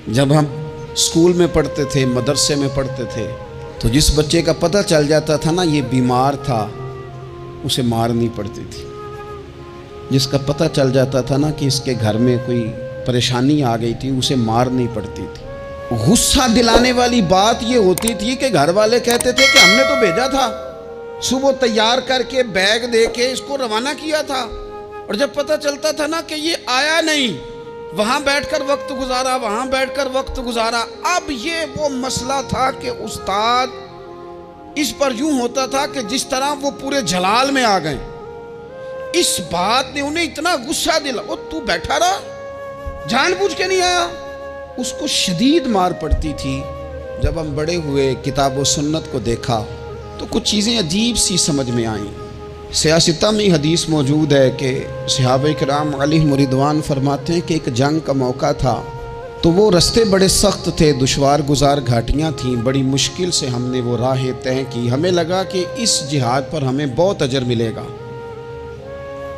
جب ہم اسکول میں پڑھتے تھے، مدرسے میں پڑھتے تھے، تو جس بچے کا پتہ چل جاتا تھا نا یہ بیمار تھا، اسے مارنی پڑتی تھی۔ جس کا پتہ چل جاتا تھا نا کہ اس کے گھر میں کوئی پریشانی آ گئی تھی، اسے مارنی پڑتی تھی۔ غصہ دلانے والی بات یہ ہوتی تھی کہ گھر والے کہتے تھے کہ ہم نے تو بھیجا تھا، صبح تیار کر کے بیگ دے کے اس کو روانہ کیا تھا، اور جب پتہ چلتا تھا نا کہ یہ آیا نہیں، وہاں بیٹھ کر وقت گزارا، وہاں بیٹھ کر وقت گزارا۔ اب یہ وہ مسئلہ تھا کہ استاد اس پر یوں ہوتا تھا کہ جس طرح وہ پورے جلال میں آ گئے۔ اس بات نے انہیں اتنا غصہ دلا، وہ تو بیٹھا رہا، جان بوجھ کے نہیں آیا۔ اس کو شدید مار پڑتی تھی۔ جب ہم بڑے ہوئے، کتاب و سنت کو دیکھا تو کچھ چیزیں عجیب سی سمجھ میں آئیں۔ سیاستہ میں حدیث موجود ہے کہ صحابہ کرام علیہم رضوان فرماتے ہیں کہ ایک جنگ کا موقع تھا، تو وہ رستے بڑے سخت تھے، دشوار گزار گھاٹیاں تھیں، بڑی مشکل سے ہم نے وہ راہیں طے کی۔ ہمیں لگا کہ اس جہاد پر ہمیں بہت اجر ملے گا،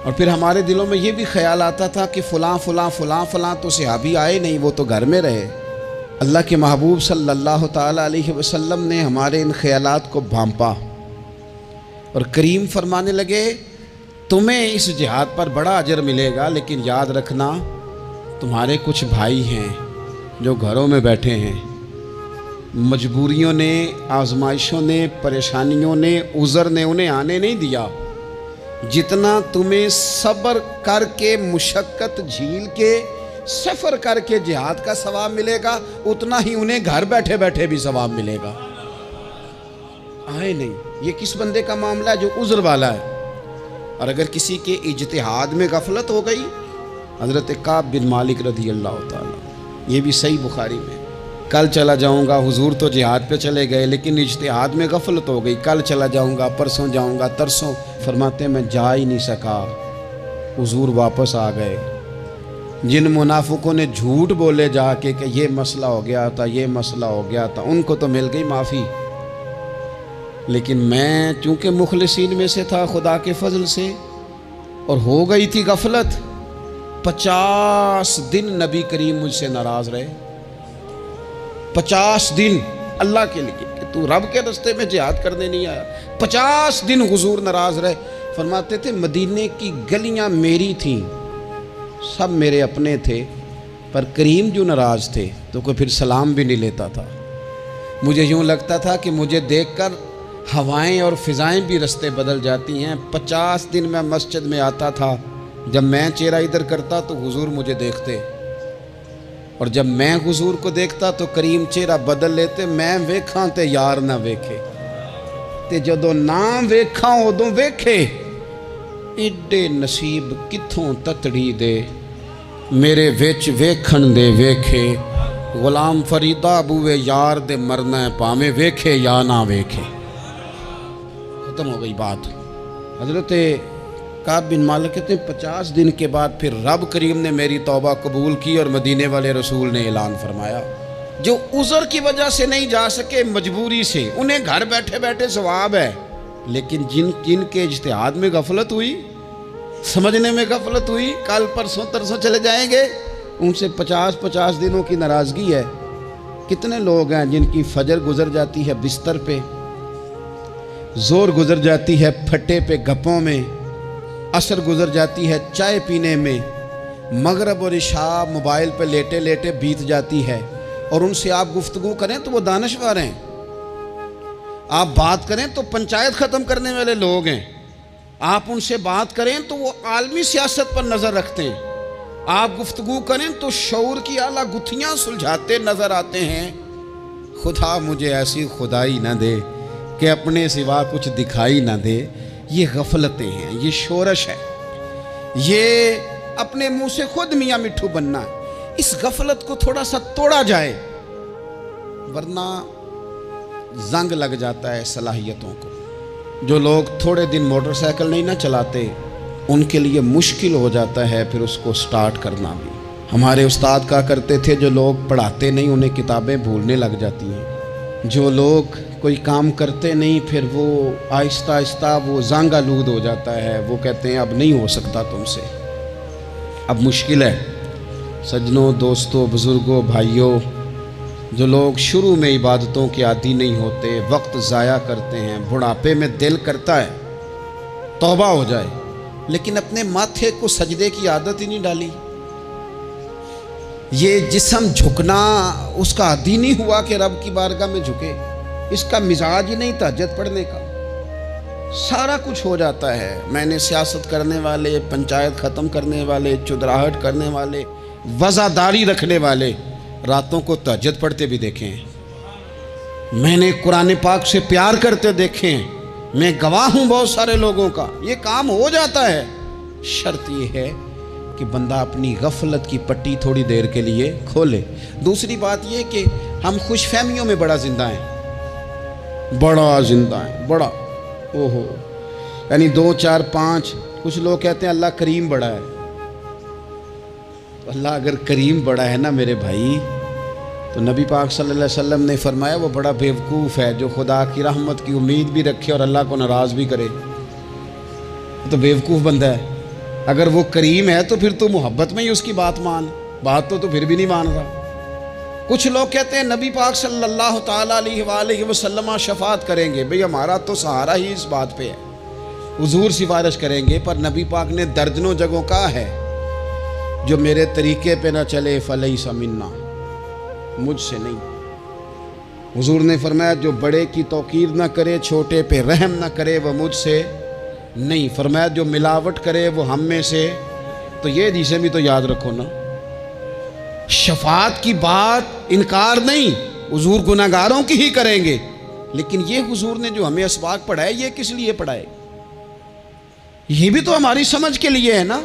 اور پھر ہمارے دلوں میں یہ بھی خیال آتا تھا کہ فلاں فلاں فلاں فلاں تو صحابی آئے نہیں، وہ تو گھر میں رہے۔ اللہ کے محبوب صلی اللہ تعالیٰ علیہ وسلم نے ہمارے ان خیالات کو بھانپا اور کریم فرمانے لگے تمہیں اس جہاد پر بڑا اجر ملے گا، لیکن یاد رکھنا تمہارے کچھ بھائی ہیں جو گھروں میں بیٹھے ہیں، مجبوریوں نے، آزمائشوں نے، پریشانیوں نے، عذر نے انہیں آنے نہیں دیا۔ جتنا تمہیں صبر کر کے، مشقت جھیل کے، سفر کر کے جہاد کا ثواب ملے گا، اتنا ہی انہیں گھر بیٹھے بیٹھے بھی ثواب ملے گا۔ آئے نہیں، یہ کس بندے کا معاملہ ہے جو عذر والا ہے؟ اور اگر کسی کے اجتہاد میں غفلت ہو گئی، حضرت کعب بن مالک رضی اللہ تعالیٰ، یہ بھی صحیح بخاری میں، کل چلا جاؤں گا، حضور تو جہاد پہ چلے گئے لیکن اجتہاد میں غفلت ہو گئی، کل چلا جاؤں گا، پرسوں جاؤں گا، ترسوں، فرماتے میں جا ہی نہیں سکا، حضور واپس آ گئے۔ جن منافقوں نے جھوٹ بولے جا کے کہ یہ مسئلہ ہو گیا تھا، یہ مسئلہ ہو گیا تھا، ان کو تو مل گئی معافی، لیکن میں چونکہ مخلصین میں سے تھا خدا کے فضل سے، اور ہو گئی تھی غفلت، 50 دن نبی کریم مجھ سے ناراض رہے۔ 50 دن اللہ کے لیے کہ تو رب کے رستے میں جہاد کرنے نہیں آیا، 50 دن حضور ناراض رہے۔ فرماتے تھے مدینے کی گلیاں میری تھیں، سب میرے اپنے تھے، پر کریم جو ناراض تھے تو کوئی پھر سلام بھی نہیں لیتا تھا۔ مجھے یوں لگتا تھا کہ مجھے دیکھ کر ہوائیں اور فضائیں بھی رستے بدل جاتی ہیں۔ 50 دن میں مسجد میں آتا تھا، جب میں چہرہ ادھر کرتا تو حضور مجھے دیکھتے، اور جب میں حضور کو دیکھتا تو کریم چہرہ بدل لیتے۔ میں ویکھاں تے یار نہ ویکھے، تے جدوں نہ ویکھاں ادوں ویکھے، ایڈے نصیب کتھوں تتڑی دے، میرے وچ ویکھن دے ویکھے، غلام فریدہ بوئے یار دے مرنا ہے پاویں ویکھے یا نہ ویکھے۔ ختم ہو گئی بات۔ حضرت کعب بن مالک کہتے ہیں 50 دن کے بعد پھر رب کریم نے میری توبہ قبول کی، اور مدینے والے رسول نے اعلان فرمایا جو عذر کی وجہ سے نہیں جا سکے، مجبوری سے، انہیں گھر بیٹھے بیٹھے ثواب ہے، لیکن جن کے اجتہاد میں غفلت ہوئی، سمجھنے میں غفلت ہوئی، کل پرسوں ترسوں چلے جائیں گے، ان سے 50 دنوں کی ناراضگی ہے۔ کتنے لوگ ہیں جن کی فجر گزر جاتی ہے بستر پہ، زور گزر جاتی ہے پھٹے پہ گپوں میں، عصر گزر جاتی ہے چائے پینے میں، مغرب اور عشاء موبائل پہ لیٹے لیٹے بیت جاتی ہے، اور ان سے آپ گفتگو کریں تو وہ دانشور ہیں، آپ بات کریں تو پنچایت ختم کرنے والے لوگ ہیں، آپ ان سے بات کریں تو وہ عالمی سیاست پر نظر رکھتے ہیں، آپ گفتگو کریں تو شعور کی اعلیٰ گتھیاں سلجھاتے نظر آتے ہیں۔ خدا مجھے ایسی خدائی نہ دے کہ اپنے سوا کچھ دکھائی نہ دے۔ یہ غفلتیں ہیں، یہ شورش ہے، یہ اپنے منہ سے خود میاں مٹھو بننا ہے۔ اس غفلت کو تھوڑا سا توڑا جائے، ورنہ زنگ لگ جاتا ہے صلاحیتوں کو۔ جو لوگ تھوڑے دن موٹر سائیکل نہیں نہ چلاتے، ان کے لیے مشکل ہو جاتا ہے پھر اس کو سٹارٹ کرنا بھی۔ ہمارے استاد کہا کرتے تھے جو لوگ پڑھاتے نہیں انہیں کتابیں بھولنے لگ جاتی ہیں، جو لوگ کوئی کام کرتے نہیں پھر وہ آہستہ آہستہ وہ زنگ آلود ہو جاتا ہے، وہ کہتے ہیں اب نہیں ہو سکتا تم سے، اب مشکل ہے۔ سجنوں، دوستوں، بزرگوں، بھائیوں، جو لوگ شروع میں عبادتوں کے عادی نہیں ہوتے، وقت ضائع کرتے ہیں، بڑھاپے میں دل کرتا ہے توبہ ہو جائے، لیکن اپنے ماتھے کو سجدے کی عادت ہی نہیں ڈالی، یہ جسم جھکنا اس کا عادی نہیں ہوا کہ رب کی بارگاہ میں جھکے، اس کا مزاج ہی نہیں تہجد پڑھنے کا، سارا کچھ ہو جاتا ہے۔ میں نے سیاست کرنے والے، پنچایت ختم کرنے والے، چودراہٹ کرنے والے، وزاداری رکھنے والے راتوں کو تہجد پڑھتے بھی دیکھے ہیں، میں نے قرآن پاک سے پیار کرتے دیکھے ہیں، میں گواہ ہوں بہت سارے لوگوں کا، یہ کام ہو جاتا ہے۔ شرط یہ ہے کہ بندہ اپنی غفلت کی پٹی تھوڑی دیر کے لیے کھولے۔ دوسری بات یہ کہ ہم خوش فہمیوں میں بڑا زندہ ہیں، بڑا زندہ ہیں، بڑا اوہو، یعنی 2 4 5، کچھ لوگ کہتے ہیں اللہ کریم بڑا ہے۔ اللہ اگر کریم بڑا ہے نا میرے بھائی، تو نبی پاک صلی اللہ علیہ وسلم نے فرمایا وہ بڑا بیوقوف ہے جو خدا کی رحمت کی امید بھی رکھے اور اللہ کو ناراض بھی کرے، تو بیوقوف بندہ ہے۔ اگر وہ کریم ہے تو پھر تو محبت میں ہی اس کی بات مان، بات تو پھر بھی نہیں مان رہا۔ کچھ لوگ کہتے ہیں نبی پاک صلی اللہ تعالیٰ علیہ وآلہ وسلم شفاعت کریں گے، بھئی ہمارا تو سہارا ہی اس بات پہ ہے، حضور سفارش کریں گے، پر نبی پاک نے درجنوں جگہوں کہا ہے جو میرے طریقے پہ نہ چلے فلیس منا، مجھ سے نہیں۔ حضور نے فرمایا جو بڑے کی توقیر نہ کرے، چھوٹے پہ رحم نہ کرے، وہ مجھ سے نہیں۔ فرمایا جو ملاوٹ کرے وہ ہم میں سے، تو یہ حدیثیں بھی تو یاد رکھو نا۔ شفاعت کی بات انکار نہیں، حضور گناہگاروں کی ہی کریں گے، لیکن یہ حضور نے جو ہمیں اسباق پڑھائے یہ کس لیے پڑھائے؟ یہ بھی تو ہماری سمجھ کے لیے ہے نا۔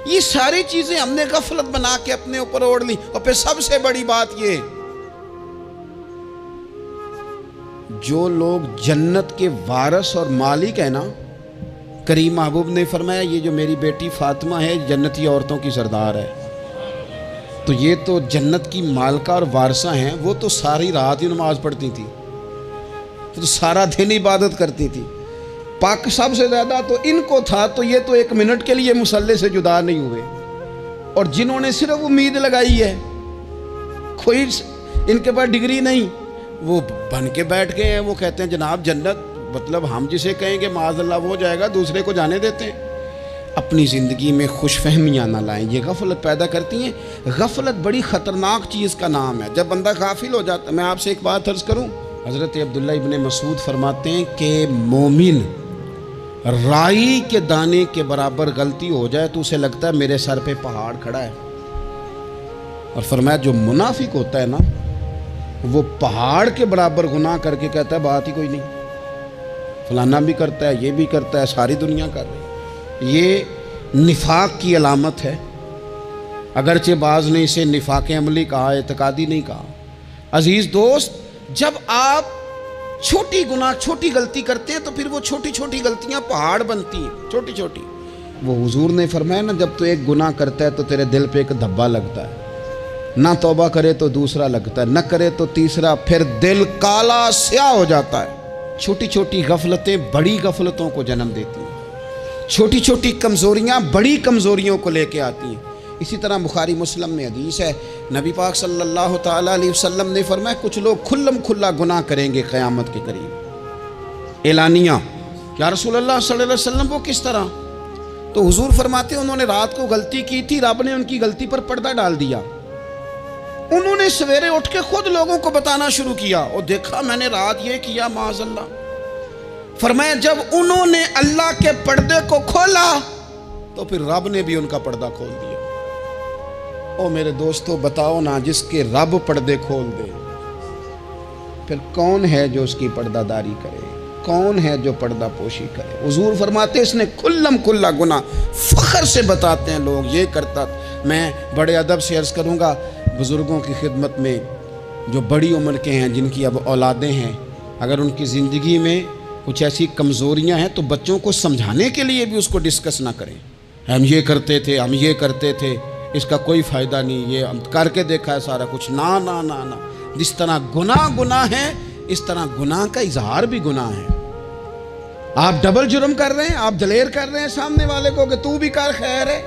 یہ ساری چیزیں ہم نے غفلت بنا کے اپنے اوپر اوڑھ لی، اور پھر سب سے بڑی بات یہ، جو لوگ جنت کے وارث اور مالک ہیں نا، کریم محبوب نے فرمایا یہ جو میری بیٹی فاطمہ ہے جنتی عورتوں کی سردار ہے، تو یہ تو جنت کی مالکہ اور وارثہ ہیں، وہ تو ساری رات ہی نماز پڑھتی تھی، تو سارا دن عبادت کرتی تھی، پاک سب سے زیادہ تو ان کو تھا، تو یہ تو 1 منٹ کے لیے مصلی سے جدا نہیں ہوئے۔ اور جنہوں نے صرف امید لگائی ہے، کوئی ان کے پاس ڈگری نہیں، وہ بن کے بیٹھ گئے ہیں، وہ کہتے ہیں جناب جنت، مطلب ہم جسے کہیں گے معاذ اللہ وہ جائے گا، دوسرے کو جانے دیتے ہیں۔ اپنی زندگی میں خوش فہمیاں نہ لائیں، یہ غفلت پیدا کرتی ہیں۔ غفلت بڑی خطرناک چیز کا نام ہے، جب بندہ غافل ہو جاتا ہے۔ میں آپ سے ایک بات عرض کروں، حضرت عبداللہ ابن مسعود فرماتے ہیں کہ مومن رائی کے دانے کے برابر غلطی ہو جائے تو اسے لگتا ہے میرے سر پہ پہاڑ کھڑا ہے، اور فرمایا جو منافق ہوتا ہے نا، وہ پہاڑ کے برابر گناہ کر کے کہتا ہے بات ہی کوئی نہیں، فلانا بھی کرتا ہے، یہ بھی کرتا ہے، ساری دنیا کر رہی ہے۔ یہ نفاق کی علامت ہے، اگرچہ بعض نے اسے نفاق عملی کہا، اعتقادی نہیں کہا۔ عزیز دوست، جب آپ چھوٹی گناہ چھوٹی غلطی کرتے ہیں تو پھر وہ چھوٹی چھوٹی غلطیاں پہاڑ بنتی ہیں، چھوٹی چھوٹی۔ وہ حضور نے فرمایا نا، جب تو ایک گناہ کرتا ہے تو تیرے دل پہ ایک دھبا لگتا ہے، نہ توبہ کرے تو دوسرا لگتا ہے، نہ کرے تو تیسرا، پھر دل کالا سیاہ ہو جاتا ہے۔ چھوٹی چھوٹی غفلتیں بڑی غفلتوں کو جنم دیتی ہیں، چھوٹی چھوٹی کمزوریاں بڑی کمزوریوں کو لے کے آتی ہیں۔ اسی طرح بخاری مسلم میں حدیث ہے، نبی پاک صلی اللہ تعالیٰ علیہ وسلم نے فرمایا کچھ لوگ کھلم کھلا گناہ کریں گے قیامت کے قریب، اعلانیہ۔ یا رسول اللہ صلی اللہ علیہ وسلم وہ کس طرح؟ تو حضور فرماتے ہیں انہوں نے رات کو غلطی کی تھی، رب نے ان کی غلطی پر پردہ ڈال دیا، انہوں نے سویرے اٹھ کے خود لوگوں کو بتانا شروع کیا، اور دیکھا میں نے رات یہ کیا، معاذ اللہ۔ فرمایا جب انہوں نے اللہ کے پردے کو کھولا تو پھر رب نے بھی ان کا پردہ کھول دیا۔ او میرے دوستو بتاؤ نا، جس کے رب پردے کھول دے پھر کون ہے جو اس کی پردہ داری کرے؟ کون ہے جو پردہ پوشی کرے؟ حضور فرماتے اس نے کھلم کھلا گناہ، فخر سے بتاتے ہیں لوگ یہ کرتا۔ میں بڑے ادب سے عرض کروں گا بزرگوں کی خدمت میں، جو بڑی عمر کے ہیں، جن کی اب اولادیں ہیں، اگر ان کی زندگی میں کچھ ایسی کمزوریاں ہیں تو بچوں کو سمجھانے کے لیے بھی اس کو ڈسکس نہ کریں، ہم یہ کرتے تھے، ہم یہ کرتے تھے، اس کا کوئی فائدہ نہیں، یہ ہم کر کے دیکھا ہے سارا کچھ۔ نہ نہ نہ نہ، جس طرح گناہ ہے اس طرح گناہ کا اظہار بھی گناہ ہے۔ آپ ڈبل جرم کر رہے ہیں، آپ دلیر کر رہے ہیں سامنے والے کو کہ تو بھی کر، خیر ہے،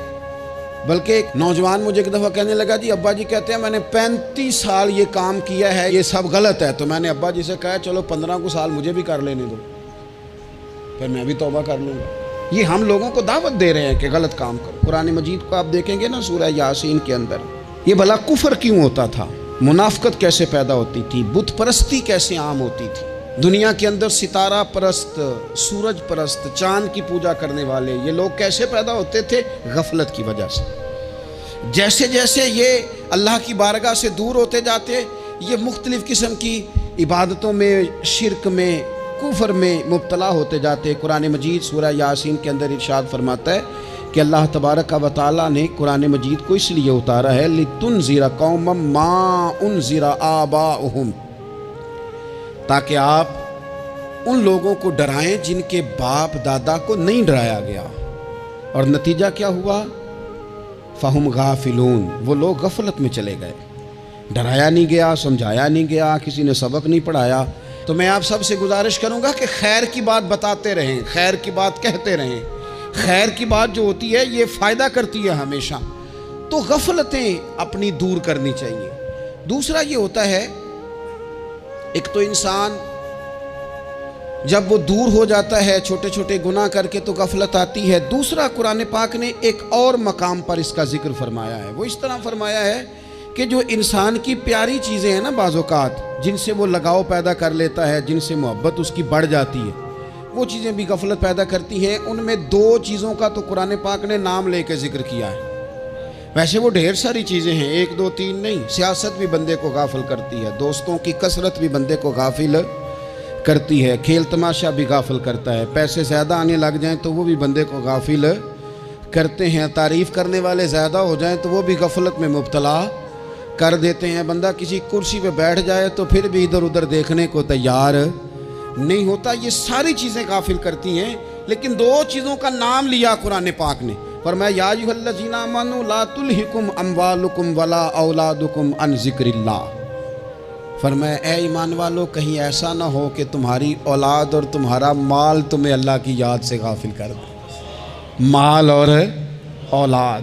بلکہ ایک نوجوان مجھے ایک دفعہ کہنے لگا جی ابا جی کہتے ہیں میں نے 35 سال یہ کام کیا ہے، یہ سب غلط ہے. تو میں نے ابا جی سے کہا چلو 15 کو سال مجھے بھی کر لینے دو، پھر میں بھی توبہ کر لوں گا. یہ ہم لوگوں کو دعوت دے رہے ہیں کہ غلط کام کرو. قرآن مجید کو آپ دیکھیں گے نا سورہ یاسین کے اندر یہ بھلا کفر کیوں ہوتا تھا، منافقت کیسے پیدا ہوتی تھی، بت پرستی کیسے عام ہوتی تھی. دنیا کے اندر ستارہ پرست، سورج پرست، چاند کی پوجا کرنے والے یہ لوگ کیسے پیدا ہوتے تھے؟ غفلت کی وجہ سے. جیسے جیسے یہ اللہ کی بارگاہ سے دور ہوتے جاتے، یہ مختلف قسم کی عبادتوں میں، شرک میں، کفر میں مبتلا ہوتے جاتے. قرآن مجید سورہ یاسین کے اندر ارشاد فرماتا ہے کہ اللہ تبارک و تعالیٰ نے قرآن مجید کو اس لیے اتارا ہے لِتُنذِرَ قَوْمًا مَا أُنذِرَ آبَاؤُهُمْ، تاکہ آپ ان لوگوں کو ڈرائیں جن کے باپ دادا کو نہیں ڈرایا گیا. اور نتیجہ کیا ہوا؟ فَهُمْ غَافِلُونَ، وہ لوگ غفلت میں چلے گئے. ڈرایا نہیں گیا، سمجھایا نہیں گیا، کسی نے سبق نہیں پڑھایا. تو میں آپ سب سے گزارش کروں گا کہ خیر کی بات بتاتے رہیں، خیر کی بات کہتے رہیں. خیر کی بات جو ہوتی ہے یہ فائدہ کرتی ہے ہمیشہ. تو غفلتیں اپنی دور کرنی چاہیے. دوسرا یہ ہوتا ہے، ایک تو انسان جب وہ دور ہو جاتا ہے چھوٹے چھوٹے گناہ کر کے تو غفلت آتی ہے. دوسرا قرآن پاک نے ایک اور مقام پر اس کا ذکر فرمایا ہے. وہ اس طرح فرمایا ہے کہ جو انسان کی پیاری چیزیں ہیں نا بعض اوقات، جن سے وہ لگاؤ پیدا کر لیتا ہے، جن سے محبت اس کی بڑھ جاتی ہے، وہ چیزیں بھی غفلت پیدا کرتی ہیں. ان میں 2 چیزوں کا تو قرآن پاک نے نام لے کے ذکر کیا ہے. ویسے وہ ڈھیر ساری چیزیں ہیں، 1 2 3 نہیں. سیاست بھی بندے کو غافل کرتی ہے، دوستوں کی کثرت بھی بندے کو غافل کرتی ہے، کھیل تماشا بھی غافل کرتا ہے، پیسے زیادہ آنے لگ جائیں تو وہ بھی بندے کو غافل کرتے ہیں، تعریف کرنے والے زیادہ ہو جائیں تو وہ بھی غفلت میں مبتلا کر دیتے ہیں. بندہ کسی کرسی پہ بیٹھ جائے تو پھر بھی ادھر ادھر دیکھنے کو تیار نہیں ہوتا. یہ ساری چیزیں غافل کرتی ہیں. لیکن 2 چیزوں کا نام لیا قرآن پاک نے، فرمایا یا ایھا الذین آمنوا لا تلھکم اموالکم ولا اولادکم عن ذکر اللہ. فرمایا اے ایمان والو، کہیں ایسا نہ ہو کہ تمہاری اولاد اور تمہارا مال تمہیں اللہ کی یاد سے غافل کر دے. مال اور اولاد،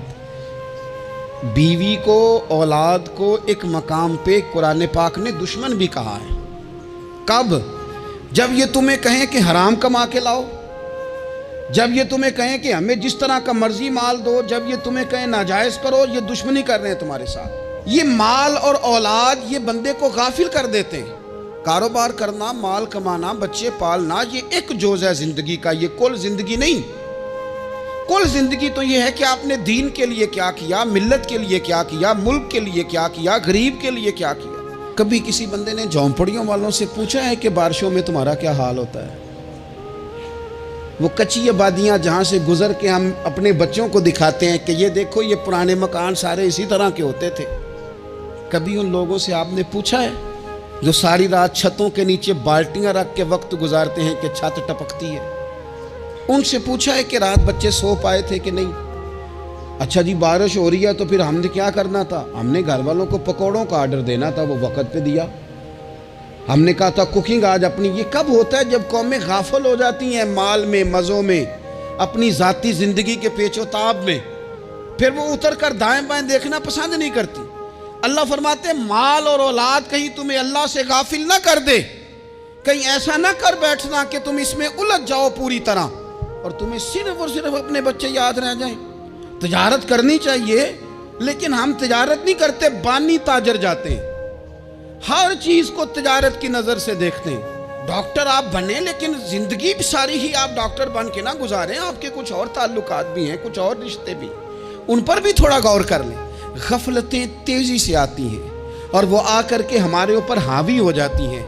بیوی کو، اولاد کو ایک مقام پہ قرآن پاک نے دشمن بھی کہا ہے. کب؟ جب یہ تمہیں کہیں کہ حرام کما کے لاؤ، جب یہ تمہیں کہیں کہ ہمیں جس طرح کا مرضی مال دو، جب یہ تمہیں کہیں ناجائز کرو، یہ دشمنی کر رہے ہیں تمہارے ساتھ. یہ مال اور اولاد یہ بندے کو غافل کر دیتے ہیں. کاروبار کرنا، مال کمانا، بچے پالنا یہ ایک جز ہے زندگی کا، یہ کل زندگی نہیں. کل زندگی تو یہ ہے کہ آپ نے دین کے لیے کیا کیا، ملت کے لیے کیا کیا، ملک کے لیے کیا کیا، غریب کے لیے کیا کیا. کبھی کسی بندے نے جھونپڑیوں والوں سے پوچھا ہے کہ بارشوں میں تمہارا کیا حال ہوتا ہے؟ وہ کچی آبادیاں جہاں سے گزر کے ہم اپنے بچوں کو دکھاتے ہیں کہ یہ دیکھو یہ پرانے مکان سارے اسی طرح کے ہوتے تھے. کبھی ان لوگوں سے آپ نے پوچھا ہے جو ساری رات چھتوں کے نیچے بالٹیاں رکھ کے وقت گزارتے ہیں کہ چھت ٹپکتی ہے؟ ان سے پوچھا ہے کہ رات بچے سو پائے تھے کہ نہیں؟ اچھا جی بارش ہو رہی ہے تو پھر ہم نے کیا کرنا تھا؟ ہم نے گھر والوں کو پکوڑوں کا آرڈر دینا تھا، وہ وقت پہ دیا. ہم نے کہا تھا کوکنگ آج اپنی. یہ کب ہوتا ہے؟ جب قومیں غافل ہو جاتی ہیں مال میں، مزوں میں، اپنی ذاتی زندگی کے پیچ و تاب میں، پھر وہ اتر کر دائیں بائیں دیکھنا پسند نہیں کرتی. اللہ فرماتے ہیں مال اور اولاد کہیں تمہیں اللہ سے غافل نہ کر دے، کہیں ایسا نہ کر بیٹھنا کہ تم اس میں الجھ جاؤ پوری طرح اور تمہیں صرف اور صرف اپنے بچے یاد رہ جائیں. تجارت کرنی چاہیے لیکن ہم تجارت نہیں کرتے، بانی تاجر جاتے ہیں، ہر چیز کو تجارت کی نظر سے دیکھتے ہیں. ڈاکٹر آپ بنیں لیکن زندگی ساری ہی آپ ڈاکٹر بن کے نہ گزاریں، آپ کے کچھ اور تعلقات بھی ہیں، کچھ اور رشتے بھی، ان پر بھی تھوڑا غور کر لیں. غفلتیں تیزی سے آتی ہیں اور وہ آ کر کے ہمارے اوپر حاوی ہو جاتی ہیں.